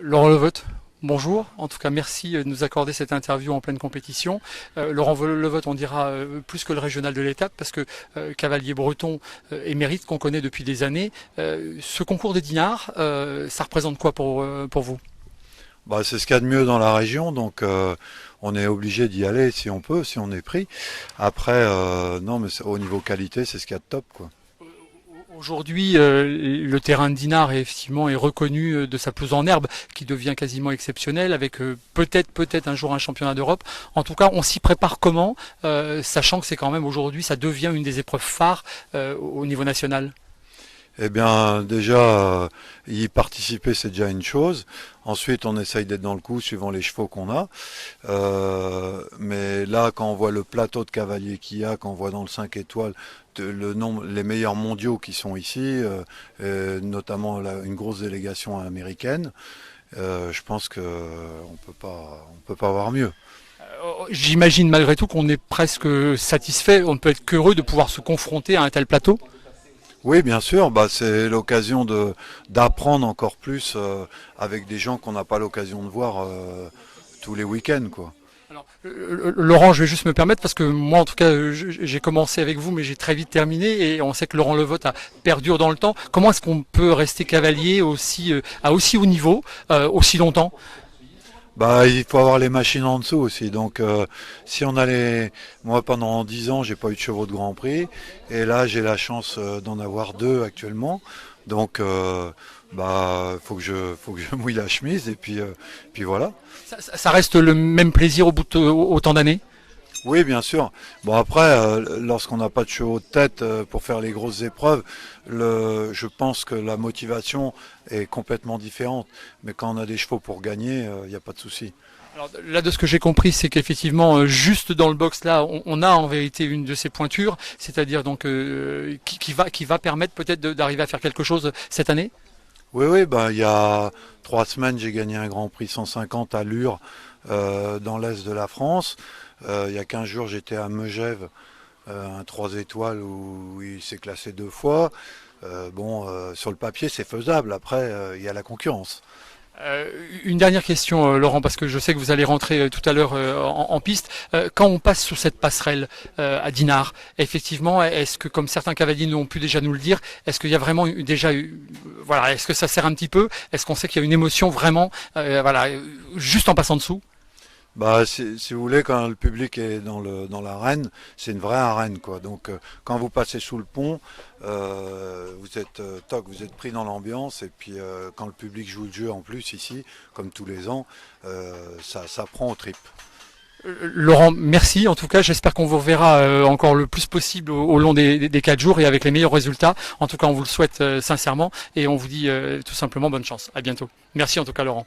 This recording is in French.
Laurent Levotte, bonjour. En tout cas, merci de nous accorder cette interview en pleine compétition. Laurent Levotte, on dira plus que le régional de l'étape parce que cavalier breton émérite qu'on connaît depuis des années. Ce concours de Dinard, ça représente quoi pour vous? Bah, c'est ce qu'il y a de mieux dans la région, donc on est obligé d'y aller si on peut, si on est pris. Après, non, mais au niveau qualité, c'est ce qu'il y a de top, quoi. Aujourd'hui, le terrain de Dinard est reconnu de sa pelouse en herbe, qui devient quasiment exceptionnelle, avec peut-être un jour un championnat d'Europe. En tout cas, on s'y prépare comment, sachant que c'est quand même aujourd'hui, ça devient une des épreuves phares au niveau national. Eh bien, déjà, y participer, c'est déjà une chose. Ensuite, on essaye d'être dans le coup suivant les chevaux qu'on a. Mais là, quand on voit le plateau de cavaliers qu'il y a, quand on voit dans le 5 étoiles le nombre, les meilleurs mondiaux qui sont ici, notamment une grosse délégation américaine, je pense que on peut pas avoir mieux. J'imagine malgré tout qu'on est presque satisfait, on ne peut être qu'heureux de pouvoir se confronter à un tel plateau. Oui, bien sûr, bah, c'est l'occasion d'apprendre encore plus avec des gens qu'on n'a pas l'occasion de voir tous les week-ends, quoi. Alors, Laurent, je vais juste me permettre parce que moi, en tout cas, j'ai commencé avec vous, mais j'ai très vite terminé et on sait que Laurent Levotte a perdure dans le temps. Comment est-ce qu'on peut rester cavalier à aussi haut niveau, aussi longtemps? Bah, il faut avoir les machines en dessous aussi. Donc, si on a moi pendant 10 ans, j'ai pas eu de chevaux de Grand Prix, et là, j'ai la chance d'en avoir deux actuellement. Donc, bah, faut que je mouille la chemise, et puis voilà. Ça reste le même plaisir au bout de autant d'années? Oui, bien sûr. Bon, après, lorsqu'on n'a pas de chevaux de tête pour faire les grosses épreuves, je pense que la motivation est complètement différente. Mais quand on a des chevaux pour gagner, il n'y a pas de souci. Alors là, de ce que j'ai compris, c'est qu'effectivement, juste dans le box là, on a en vérité une de ces pointures, c'est-à-dire donc qui va permettre peut-être d'arriver à faire quelque chose cette année. Oui, oui, ben, il y a 3 semaines, j'ai gagné un Grand Prix 150 à Lure, dans l'est de la France. Il y a 15 jours, j'étais à Megève, un 3 étoiles où il s'est classé 2 fois. Bon, sur le papier, c'est faisable. Après, il y a la concurrence. Une dernière question, Laurent, parce que je sais que vous allez rentrer tout à l'heure en piste. Quand on passe sur cette passerelle à Dinard, effectivement, est-ce que, comme certains cavaliers l'ont pu déjà nous le dire, est-ce qu'il y a vraiment voilà, est-ce que ça sert un petit peu? Est-ce qu'on sait qu'il y a une émotion vraiment, voilà, juste en passant dessous? Bah, si vous voulez, quand le public est dans l'arène, c'est une vraie arène, quoi. Donc, quand vous passez sous le pont, vous êtes vous êtes pris dans l'ambiance. Et puis, quand le public joue le jeu en plus ici, comme tous les ans, ça prend aux tripes. Laurent, merci. En tout cas, j'espère qu'on vous reverra encore le plus possible au long des 4 jours et avec les meilleurs résultats. En tout cas, on vous le souhaite sincèrement et on vous dit tout simplement bonne chance. À bientôt. Merci en tout cas, Laurent.